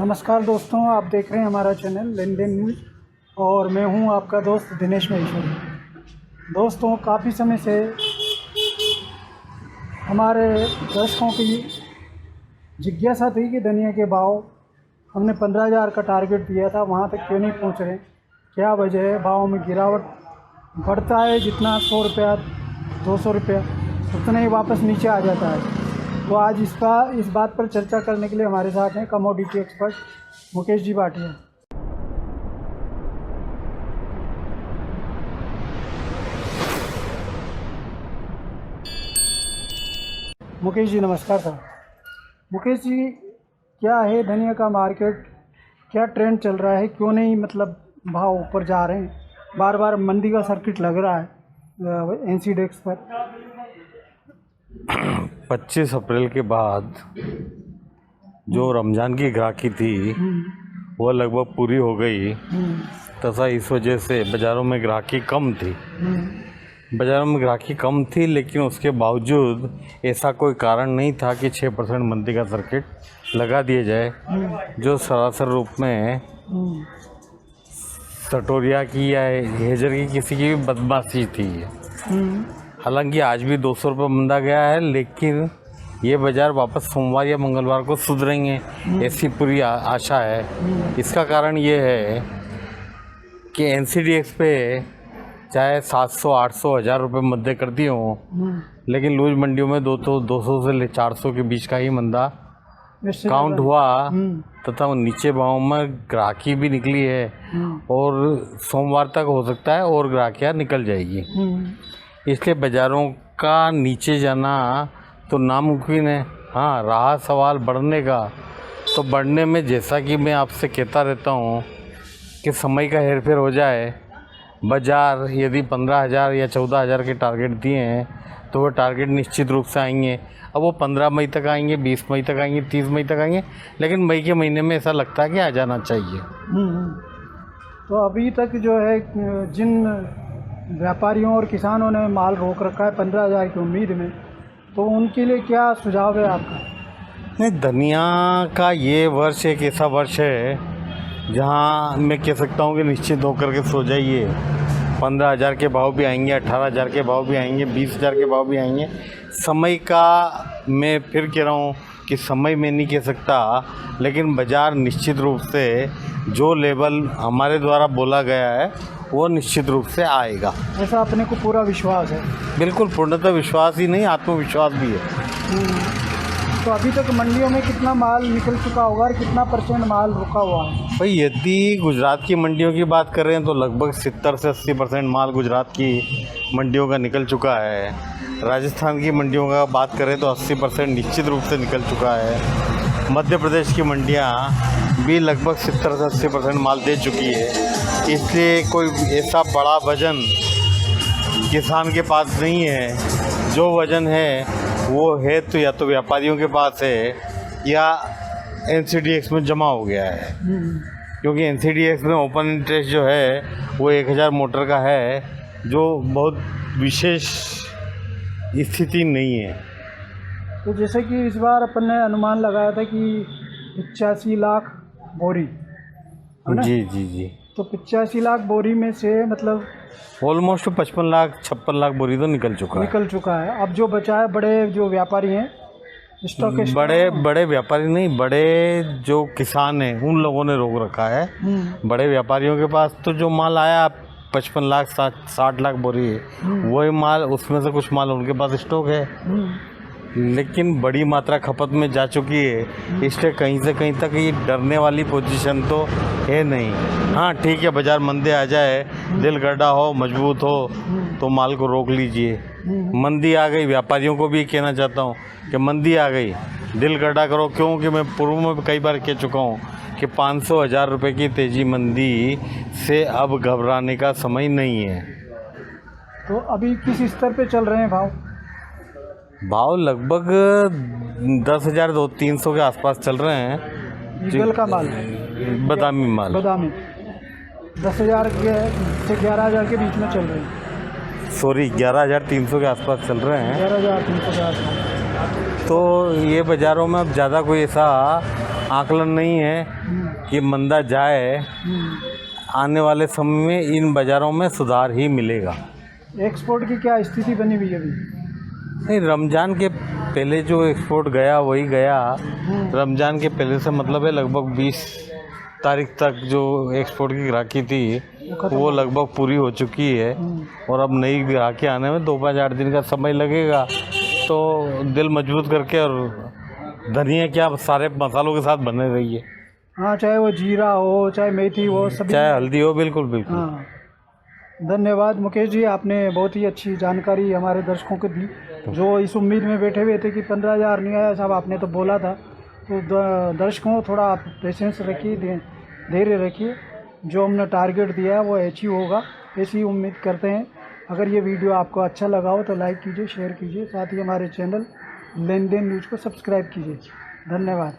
नमस्कार दोस्तों, आप देख रहे हैं हमारा चैनल लेन देन न्यूज़ और मैं हूं आपका दोस्त दिनेश महेश्वरी। दोस्तों, काफ़ी समय से हमारे दर्शकों की जिज्ञासा थी कि धनिया के भाव हमने 15,000 का टारगेट दिया था, वहां तक क्यों नहीं पहुंच रहे, क्या वजह है। भाव में गिरावट बढ़ता है, जितना 100 रुपया 200 रुपया उतना ही वापस नीचे आ जाता है। तो आज इस बात पर चर्चा करने के लिए हमारे साथ हैं कमोडिटी एक्सपर्ट मुकेश जी भाटिया। मुकेश जी नमस्कार सर। मुकेश जी, क्या है धनिया का मार्केट, क्या ट्रेंड चल रहा है, क्यों नहीं भाव ऊपर जा रहे हैं, बार बार मंदी का सर्किट लग रहा है एनसीडेक्स पर। 25 अप्रैल के बाद जो रमज़ान की ग्राहकी थी वो लगभग पूरी हो गई तथा इस वजह से बाज़ारों में ग्राहकी कम थी। लेकिन उसके बावजूद ऐसा कोई कारण नहीं था कि 6% मंदी का सर्किट लगा दिया जाए, जो सरासर रूप में सटोरिया की या हेजर की किसी की भी बदमाशी थी। हालांकि आज भी 200 रुपये मंदा गया है, लेकिन ये बाज़ार वापस सोमवार या मंगलवार को सुधरेंगे ऐसी पूरी आशा है। इसका कारण ये है कि एनसीडीएक्स पे चाहे 700, 800, 1000 रुपये मद्दे कर दिए हों, लेकिन लूज मंडियों में 200 से 400 के बीच का ही मंदा काउंट हुआ तथा नीचे भाव में ग्राहकी भी निकली है और सोमवार तक हो सकता है और ग्राहकियाँ निकल जाएगी। इसलिए बाज़ारों का नीचे जाना तो नामुमकिन है। हाँ, रहा सवाल बढ़ने का, तो बढ़ने में जैसा कि मैं आपसे कहता रहता हूँ कि समय का हेरफेर हो जाए। बाज़ार यदि 15,000 या 14,000 के टारगेट दिए हैं तो वो टारगेट निश्चित रूप से आएंगे। अब वो 15 मई तक आएंगे, 20 मई तक आएंगे, 30 मई तक आएंगे, लेकिन मई के महीने में ऐसा लगता है कि आ जाना चाहिए। तो अभी तक जो है जिन व्यापारियों और किसानों ने माल रोक रखा है 15,000 की उम्मीद में, तो उनके लिए क्या सुझाव है आपका? नहीं, धनिया का ये वर्ष एक ऐसा वर्ष है जहां मैं कह सकता हूं कि निश्चित होकर के सो जाइए। 15,000 के भाव भी आएंगे, 18,000 के भाव भी आएंगे, 20,000 के भाव भी आएंगे। समय का मैं फिर कह रहा हूँ कि समय में नहीं कह सकता, लेकिन बाज़ार निश्चित रूप से जो लेवल हमारे द्वारा बोला गया है वो निश्चित रूप से आएगा, ऐसा अपने को पूरा विश्वास है। बिल्कुल, पूर्णतः विश्वास ही नहीं, आत्मविश्वास भी है। तो अभी तक मंडियों में कितना माल निकल चुका होगा और कितना % माल रुका हुआ है? भाई, यदि गुजरात की मंडियों की बात करें तो लगभग 70 से 80% माल गुजरात की मंडियों का निकल चुका है। राजस्थान की मंडियों का बात करें तो 80% निश्चित रूप से निकल चुका है। मध्य प्रदेश की मंडियाँ भी लगभग 70 से 80% माल दे चुकी है। इसलिए कोई ऐसा बड़ा वज़न किसान के पास नहीं है। जो वज़न है वो है तो या तो व्यापारियों के पास है या एनसीडीएक्स में जमा हो गया है, क्योंकि एनसीडीएक्स में ओपन इंटरेस्ट जो है वो 1000 मोटर का है, जो बहुत विशेष स्थिति नहीं है। तो जैसे कि इस बार अपन ने अनुमान लगाया था कि 85 लाख बोरी, है ना? जी। तो 85 लाख बोरी में से ऑलमोस्ट 55 लाख 56 लाख बोरी तो निकल चुका है। अब जो बचा है, बड़े जो व्यापारी हैं, बड़े व्यापारी नहीं, बड़े जो किसान हैं, उन लोगों ने रोक रखा है। बड़े व्यापारियों के पास तो जो माल आया 55 लाख 60 लाख बोरी है, वही माल, उसमें से कुछ माल उनके पास स्टॉक है, लेकिन बड़ी मात्रा खपत में जा चुकी है। इसलिए कहीं से कहीं तक ये डरने वाली पोजीशन तो है नहीं। हाँ ठीक है, बाज़ार मंदे आ जाए, दिल गड्ढा हो, मजबूत हो तो माल को रोक लीजिए। मंदी आ गई, व्यापारियों को भी कहना चाहता हूँ कि मंदी आ गई, दिल गड्ढा करो, क्योंकि मैं पूर्व में भी कई बार कह चुका हूँ कि 500-1000 रुपये की तेज़ी मंदी से अब घबराने का समय नहीं है। तो अभी किस स्तर पे चल रहे हैं भाव लगभग 10,300 के आसपास चल रहे हैं। ईगल का माल, बादामी 10,000 से 11,000 के बीच में चल रहे हैं। सॉरी, 11,300 के आसपास चल रहे हैं। 11,300 के आसपास। तो ये बाज़ारों में अब ज़्यादा कोई ऐसा आकलन नहीं है कि मंदा जाए, आने वाले समय में इन बाज़ारों में सुधार ही मिलेगा। एक्सपोर्ट की क्या स्थिति बनी हुई है अभी? नहीं, रमज़ान के पहले जो एक्सपोर्ट गया वही गया। रमज़ान के पहले से मतलब है लगभग 20 तारीख तक जो एक्सपोर्ट की ग्राहकी थी वो लगभग पूरी हो चुकी है, और अब नई ग्राहकी आने में 2-5-8 दिन का समय लगेगा। तो दिल मजबूत करके और धनिया क्या सारे मसालों के साथ बने रहिए, हाँ, चाहे वो जीरा हो, चाहे मेथी हो, सभी, चाहे हल्दी हो, बिल्कुल बिल्कुल। हाँ। धन्यवाद मुकेश जी, आपने बहुत ही अच्छी जानकारी हमारे दर्शकों को दी, जो इस उम्मीद में बैठे हुए थे कि 15,000 नहीं आया साहब, आपने तो बोला था। तो दर्शकों थोड़ा आप पेशेंस रखिए, धैर्य रखिए, जो हमने टारगेट दिया है वो अचीव होगा, ऐसी उम्मीद करते हैं। अगर ये वीडियो आपको अच्छा लगा हो तो लाइक कीजिए, शेयर कीजिए, साथ ही हमारे चैनल लेन देन न्यूज़ को सब्सक्राइब कीजिए। धन्यवाद।